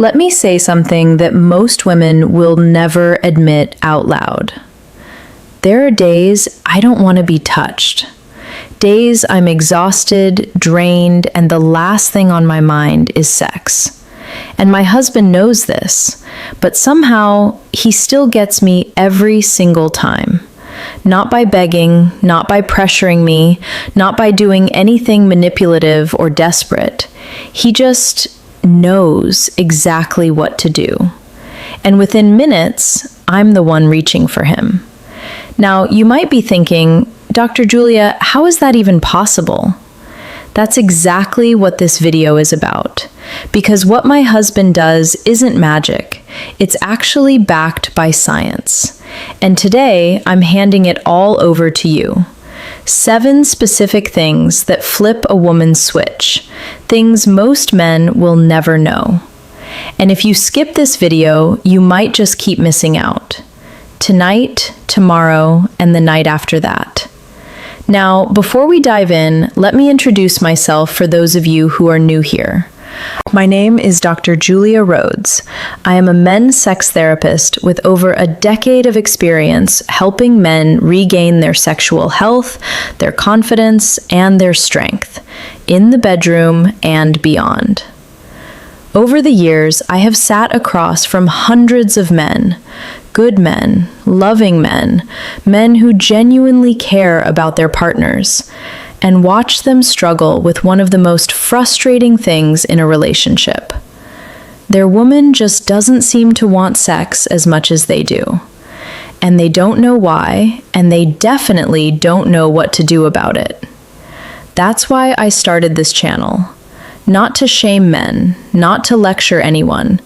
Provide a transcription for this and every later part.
Let me say something that most women will never admit out loud. There are days I don't want to be touched. Days I'm exhausted, drained, and the last thing on my mind is sex. And my husband knows this, but somehow he still gets me every single time. Not by begging, not by pressuring me, not by doing anything manipulative or desperate. He just knows exactly what to do. And within minutes, I'm the one reaching for him. Now, you might be thinking, Dr. Julia, how is that even possible? That's exactly what this video is about. Because what my husband does isn't magic. It's actually backed by science. And today, I'm handing it all over to you. 7 specific things that flip a woman's switch. Things most men will never know. And if you skip this video, you might just keep missing out. Tonight, tomorrow, and the night after that. Now, before we dive in, let me introduce myself for those of you who are new here. My name is Dr. Julia Rhodes. I am a men's sex therapist with over a decade of experience helping men regain their sexual health, their confidence, and their strength in the bedroom and beyond. Over the years, I have sat across from hundreds of men, good men, loving men, men who genuinely care about their partners, and watch them struggle with one of the most frustrating things in a relationship. Their woman just doesn't seem to want sex as much as they do. And they don't know why, and they definitely don't know what to do about it. That's why I started this channel. Not to shame men, not to lecture anyone,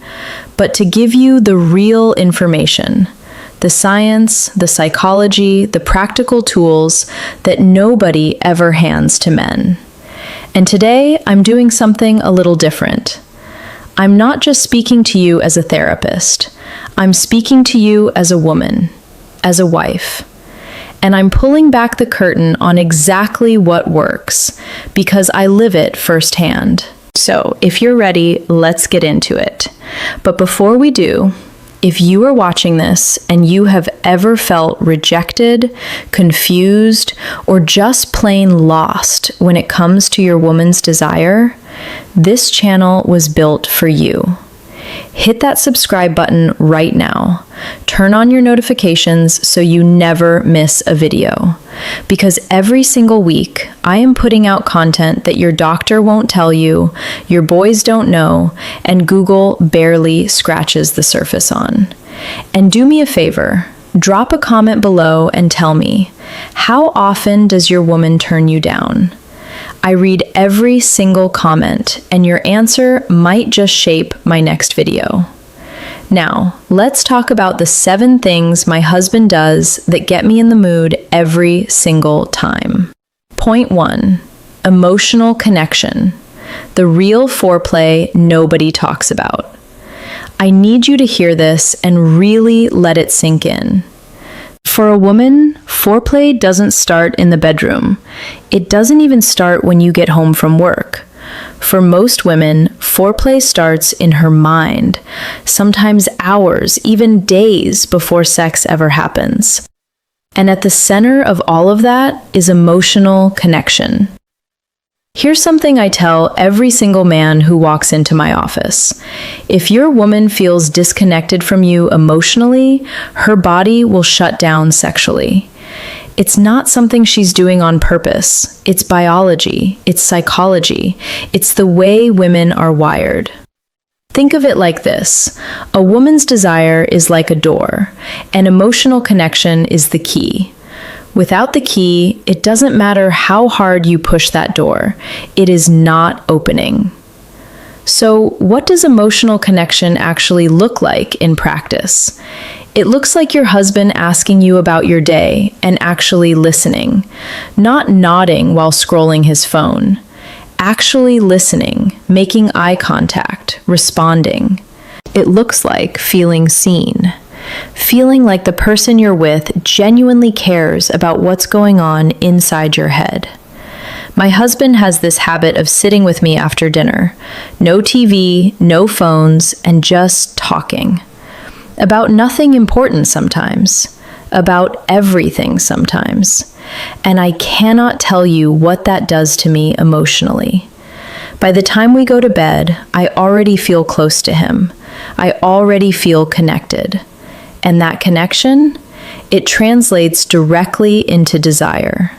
but to give you the real information. The science, the psychology, the practical tools that nobody ever hands to men. And today, I'm doing something a little different. I'm not just speaking to you as a therapist. I'm speaking to you as a woman, as a wife. And I'm pulling back the curtain on exactly what works, because I live it firsthand. So, if you're ready, let's get into it. But before we do, if you are watching this and you have ever felt rejected, confused, or just plain lost when it comes to your woman's desire, this channel was built for you. Hit that subscribe button right now. Turn on your notifications so you never miss a video. Because every single week, I am putting out content that your doctor won't tell you, your boys don't know, and Google barely scratches the surface on. And do me a favor, drop a comment below and tell me, how often does your woman turn you down? I read every single comment, and your answer might just shape my next video. Now, let's talk about the 7 things my husband does that get me in the mood every single time. Point 1, emotional connection. The real foreplay nobody talks about. I need you to hear this and really let it sink in. For a woman, foreplay doesn't start in the bedroom. It doesn't even start when you get home from work. For most women, foreplay starts in her mind, sometimes hours, even days before sex ever happens. And at the center of all of that is emotional connection. Here's something I tell every single man who walks into my office. If your woman feels disconnected from you emotionally, her body will shut down sexually. It's not something she's doing on purpose. It's biology. It's psychology. It's the way women are wired. Think of it like this. A woman's desire is like a door, and emotional connection is the key. Without the key, it doesn't matter how hard you push that door. It is not opening. So, what does emotional connection actually look like in practice? It looks like your husband asking you about your day and actually listening, not nodding while scrolling his phone. Actually listening, making eye contact, responding. It looks like feeling seen. Feeling like the person you're with genuinely cares about what's going on inside your head. My husband has this habit of sitting with me after dinner. No TV, no phones, and just talking. About nothing important sometimes. About everything sometimes. And I cannot tell you what that does to me emotionally. By the time we go to bed, I already feel close to him. I already feel connected. And that connection, it translates directly into desire.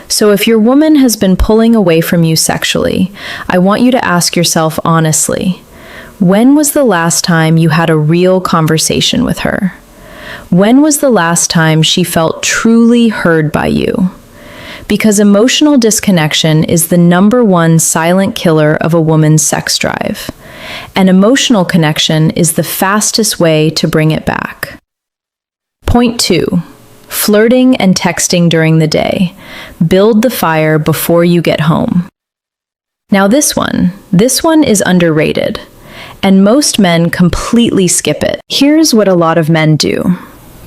So if your woman has been pulling away from you sexually, I want you to ask yourself honestly, when was the last time you had a real conversation with her? When was the last time she felt truly heard by you? Because emotional disconnection is the #1 silent killer of a woman's sex drive. And emotional connection is the fastest way to bring it back. Point 2. Flirting and texting during the day. Build the fire before you get home. Now this one is underrated, and most men completely skip it. Here's what a lot of men do.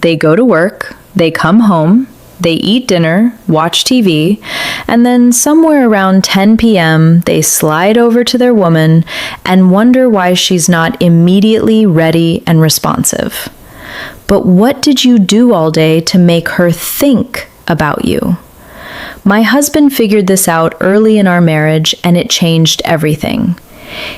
They go to work, they come home, they eat dinner, watch TV, and then somewhere around 10 p.m., they slide over to their woman and wonder why she's not immediately ready and responsive. But what did you do all day to make her think about you? My husband figured this out early in our marriage, and it changed everything.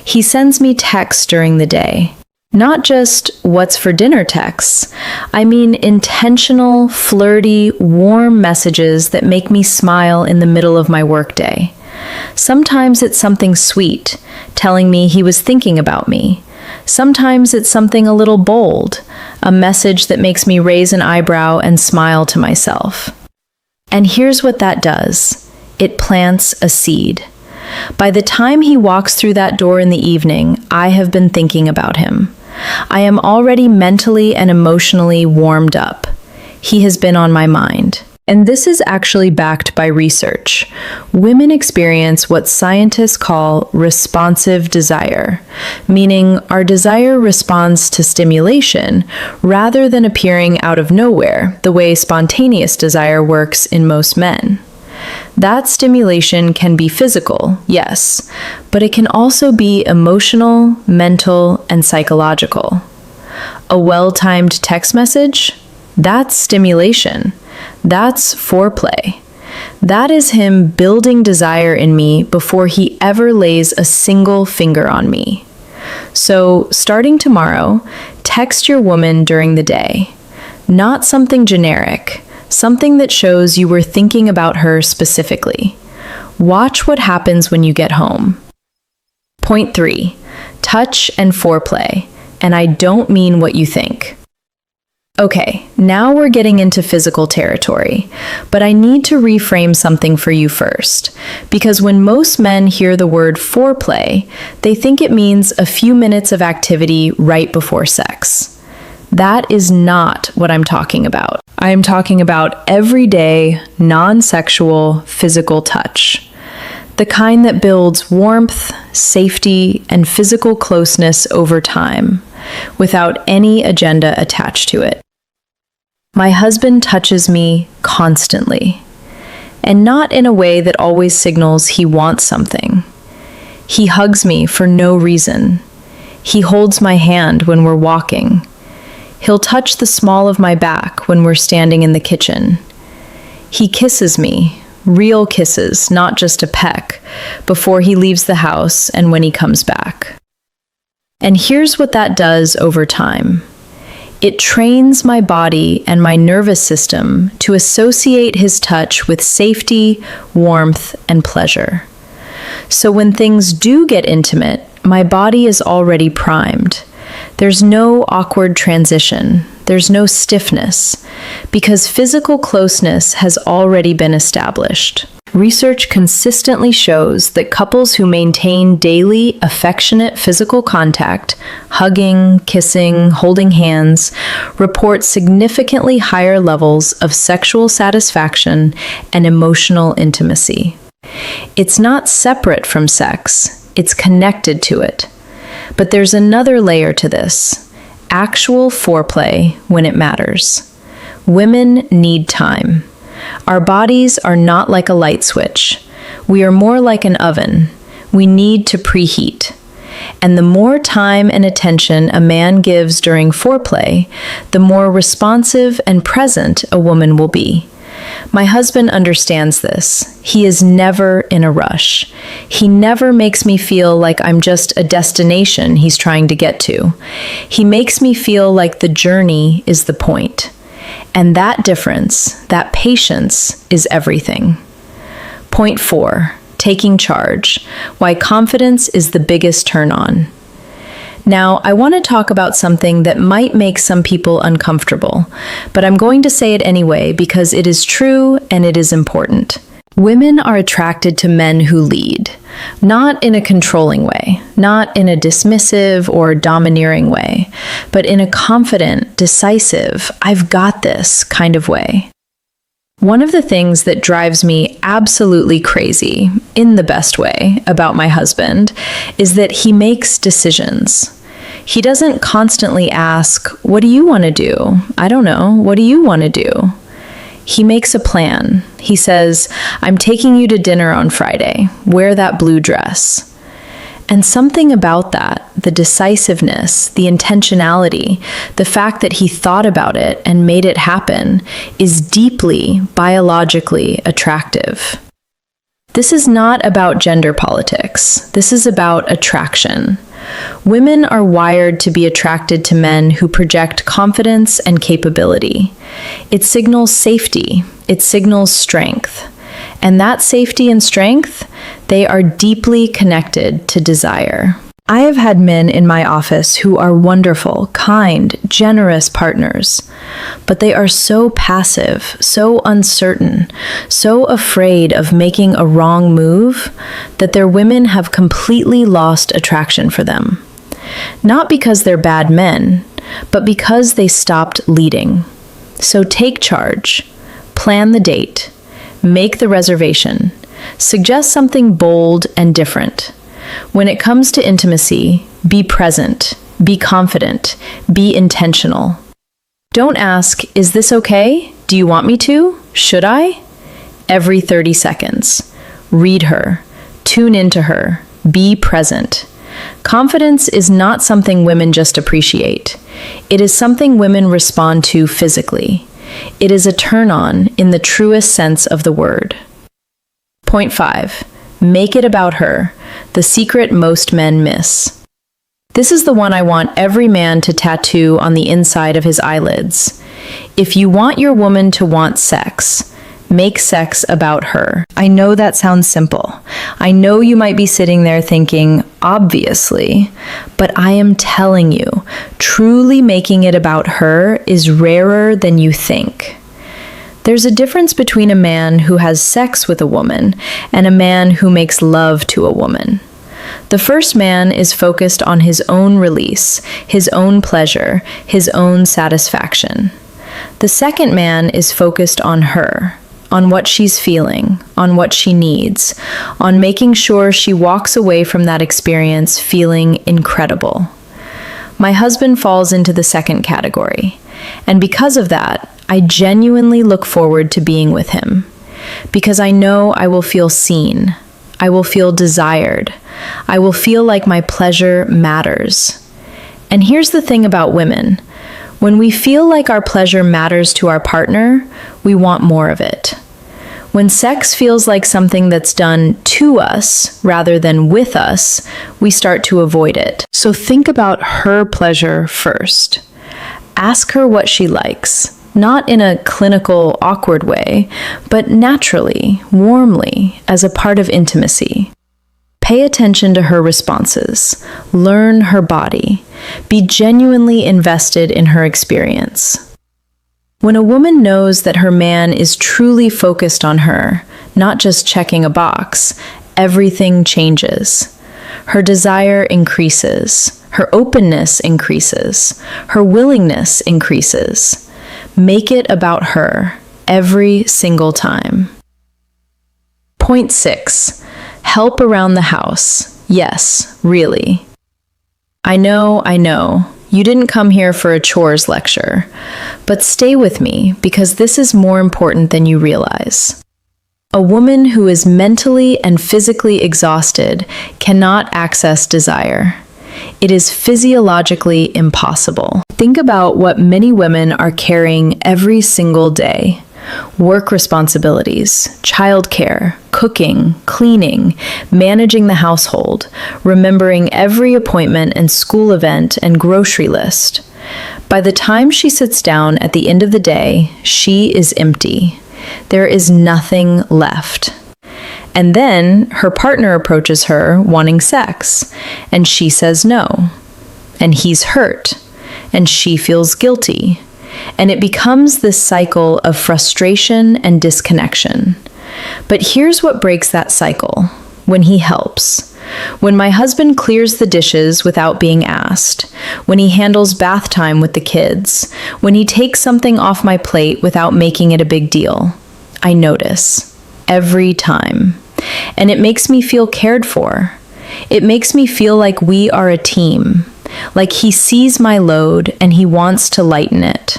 He sends me texts during the day. Not just what's for dinner texts. I mean intentional, flirty, warm messages that make me smile in the middle of my workday. Sometimes it's something sweet, telling me he was thinking about me. Sometimes it's something a little bold, a message that makes me raise an eyebrow and smile to myself. And here's what that does. It plants a seed. By the time he walks through that door in the evening, I have been thinking about him. I am already mentally and emotionally warmed up. He has been on my mind. And this is actually backed by research. Women experience what scientists call responsive desire, meaning our desire responds to stimulation rather than appearing out of nowhere, the way spontaneous desire works in most men. That stimulation can be physical, yes, but it can also be emotional, mental, and psychological. A well-timed text message? That's stimulation. That's foreplay. That is him building desire in me before he ever lays a single finger on me. So, starting tomorrow, text your woman during the day. Not something generic, something that shows you were thinking about her specifically. Watch what happens when you get home. Point 3. Touch and foreplay. And I don't mean what you think. Okay, now we're getting into physical territory, but I need to reframe something for you first, because when most men hear the word foreplay, they think it means a few minutes of activity right before sex. That is not what I'm talking about. I am talking about everyday, non-sexual physical touch. The kind that builds warmth, safety, and physical closeness over time, without any agenda attached to it. My husband touches me constantly, and not in a way that always signals he wants something. He hugs me for no reason. He holds my hand when we're walking. He'll touch the small of my back when we're standing in the kitchen. He kisses me, real kisses, not just a peck, before he leaves the house and when he comes back. And here's what that does over time. It trains my body and my nervous system to associate his touch with safety, warmth, and pleasure. So when things do get intimate, my body is already primed. There's no awkward transition. There's no stiffness, because physical closeness has already been established. Research consistently shows that couples who maintain daily, affectionate physical contact, hugging, kissing, holding hands, report significantly higher levels of sexual satisfaction and emotional intimacy. It's not separate from sex, it's connected to it. But there's another layer to this: actual foreplay when it matters. Women need time. Our bodies are not like a light switch. We are more like an oven. We need to preheat. And the more time and attention a man gives during foreplay, the more responsive and present a woman will be. My husband understands this. He is never in a rush. He never makes me feel like I'm just a destination he's trying to get to. He makes me feel like the journey is the point. And that difference, that patience, is everything. Point 4. Taking charge. Why confidence is the biggest turn on. Now, I want to talk about something that might make some people uncomfortable, but I'm going to say it anyway because it is true and it is important. Women are attracted to men who lead, not in a controlling way, not in a dismissive or domineering way, but in a confident, decisive, I've got this kind of way. One of the things that drives me absolutely crazy, in the best way, about my husband is that he makes decisions. He doesn't constantly ask, "What do you want to do? I don't know. What do you want to do?" He makes a plan. He says, "I'm taking you to dinner on Friday. Wear that blue dress." And something about that, the decisiveness, the intentionality, the fact that he thought about it and made it happen, is deeply biologically attractive. This is not about gender politics. This is about attraction. Women are wired to be attracted to men who project confidence and capability. It signals safety. It signals strength. And that safety and strength, they are deeply connected to desire. I have had men in my office who are wonderful, kind, generous partners, but they are so passive, so uncertain, so afraid of making a wrong move that their women have completely lost attraction for them. Not because they're bad men, but because they stopped leading. So take charge, plan the date, make the reservation, suggest something bold and different. When it comes to intimacy, be present, be confident, be intentional. Don't ask, "Is this okay? Do you want me to? Should I?" Every 30 seconds. Read her, tune into her, be present. Confidence is not something women just appreciate. It is something women respond to physically. It is a turn-on in the truest sense of the word. Point 5. Make it about her, the secret most men miss. This is the one I want every man to tattoo on the inside of his eyelids. If you want your woman to want sex, make sex about her. I know that sounds simple. I know you might be sitting there thinking, obviously, but I am telling you, truly making it about her is rarer than you think. There's a difference between a man who has sex with a woman and a man who makes love to a woman. The first man is focused on his own release, his own pleasure, his own satisfaction. The second man is focused on her, on what she's feeling, on what she needs, on making sure she walks away from that experience feeling incredible. My husband falls into the second category, and because of that, I genuinely look forward to being with him, because I know I will feel seen, I will feel desired, I will feel like my pleasure matters. And here's the thing about women. When we feel like our pleasure matters to our partner, we want more of it. When sex feels like something that's done to us rather than with us, we start to avoid it. So think about her pleasure first. Ask her what she likes, not in a clinical, awkward way, but naturally, warmly, as a part of intimacy. Pay attention to her responses. Learn her body. Be genuinely invested in her experience. When a woman knows that her man is truly focused on her, not just checking a box, everything changes. Her desire increases. Her openness increases. Her willingness increases. Make it about her every single time. Point 6. Help around the house. Yes, really. I know. You didn't come here for a chores lecture, but stay with me because this is more important than you realize. A woman who is mentally and physically exhausted cannot access desire. It is physiologically impossible. Think about what many women are carrying every single day. Work responsibilities, childcare, cooking, cleaning, managing the household, remembering every appointment and school event and grocery list. By the time she sits down at the end of the day, she is empty. There is nothing left. And then her partner approaches her wanting sex, and she says no. And he's hurt, and she feels guilty. And it becomes this cycle of frustration and disconnection. But here's what breaks that cycle: when he helps. When my husband clears the dishes without being asked, when he handles bath time with the kids, when he takes something off my plate without making it a big deal, I notice every time. And it makes me feel cared for. It makes me feel like we are a team, like he sees my load and he wants to lighten it.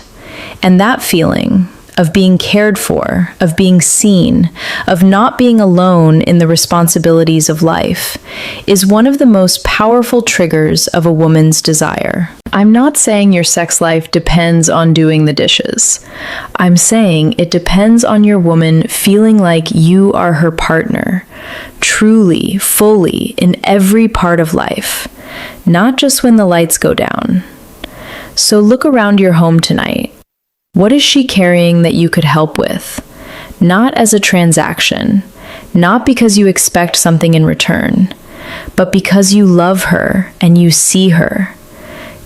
And that feeling of being cared for, of being seen, of not being alone in the responsibilities of life, is one of the most powerful triggers of a woman's desire. I'm not saying your sex life depends on doing the dishes. I'm saying it depends on your woman feeling like you are her partner, truly, fully, in every part of life, not just when the lights go down. So look around your home tonight. What is she carrying that you could help with? Not as a transaction, not because you expect something in return, but because you love her and you see her.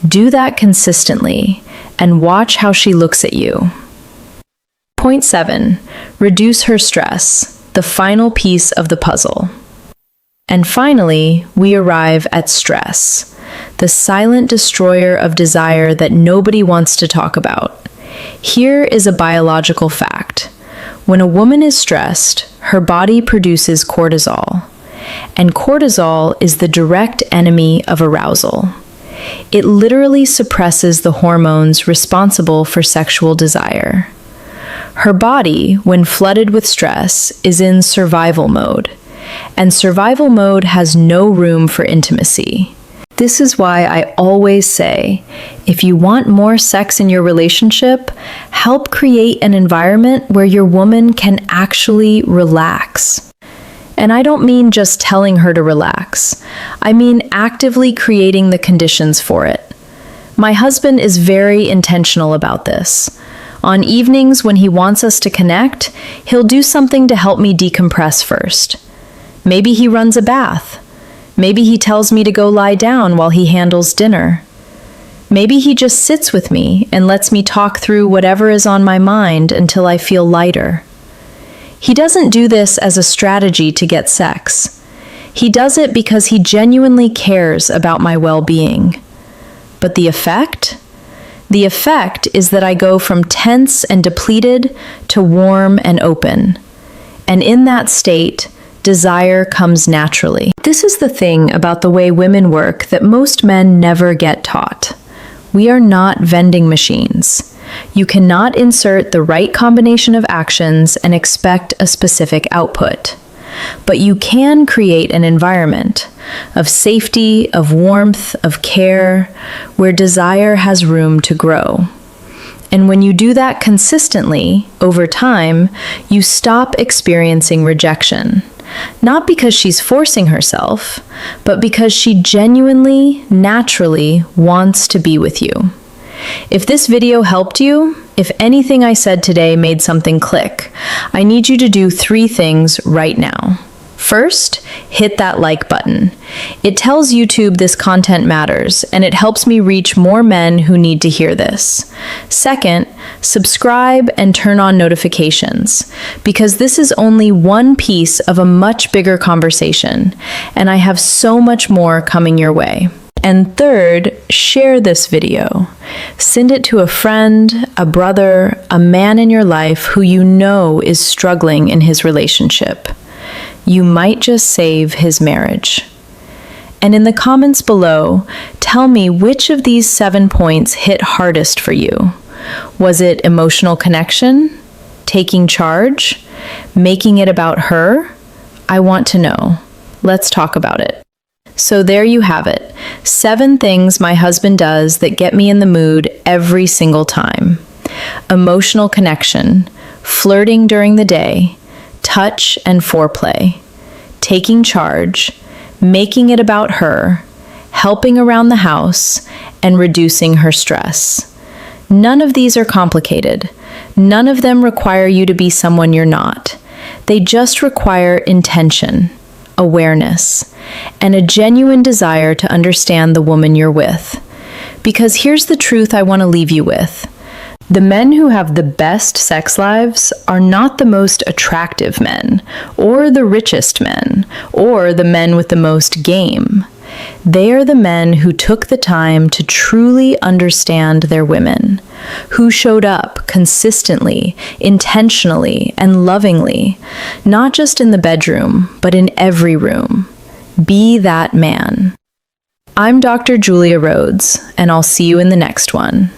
Do that consistently and watch how she looks at you. Point 7, reduce her stress, the final piece of the puzzle. And finally, we arrive at stress, the silent destroyer of desire that nobody wants to talk about. Here is a biological fact. When a woman is stressed, her body produces cortisol, and cortisol is the direct enemy of arousal. It literally suppresses the hormones responsible for sexual desire. Her body, when flooded with stress, is in survival mode, and survival mode has no room for intimacy. This is why I always say, if you want more sex in your relationship, help create an environment where your woman can actually relax. And I don't mean just telling her to relax. I mean actively creating the conditions for it. My husband is very intentional about this. On evenings when he wants us to connect, he'll do something to help me decompress first. Maybe he runs a bath. Maybe he tells me to go lie down while he handles dinner. Maybe he just sits with me and lets me talk through whatever is on my mind until I feel lighter. He doesn't do this as a strategy to get sex. He does it because he genuinely cares about my well-being. But the effect? The effect is that I go from tense and depleted to warm and open. And in that state, desire comes naturally. This is the thing about the way women work that most men never get taught. We are not vending machines. You cannot insert the right combination of actions and expect a specific output. But you can create an environment of safety, of warmth, of care, where desire has room to grow. And when you do that consistently, over time, you stop experiencing rejection. Not because she's forcing herself, but because she genuinely, naturally wants to be with you. If this video helped you, if anything I said today made something click, I need you to do 3 things right now. First, hit that like button. It tells YouTube this content matters, and it helps me reach more men who need to hear this. Second, subscribe and turn on notifications, because this is only one piece of a much bigger conversation, and I have so much more coming your way. And third, share this video. Send it to a friend, a brother, a man in your life who you know is struggling in his relationship. You might just save his marriage. And in the comments below, tell me which of these 7 points hit hardest for you. Was it emotional connection, Taking charge? Making it about her? I want to know. Let's talk about it. So there you have it. 7 things my husband does that get me in the mood every single time. Emotional connection, flirting during the day, touch and foreplay, taking charge, making it about her, helping around the house, and reducing her stress. None of these are complicated. None of them require you to be someone you're not. They just require intention, awareness, and a genuine desire to understand the woman you're with. Because here's the truth I want to leave you with. The men who have the best sex lives are not the most attractive men, or the richest men, or the men with the most game. They are the men who took the time to truly understand their women, who showed up consistently, intentionally, and lovingly, not just in the bedroom, but in every room. Be that man. I'm Dr. Julia Rhodes, and I'll see you in the next one.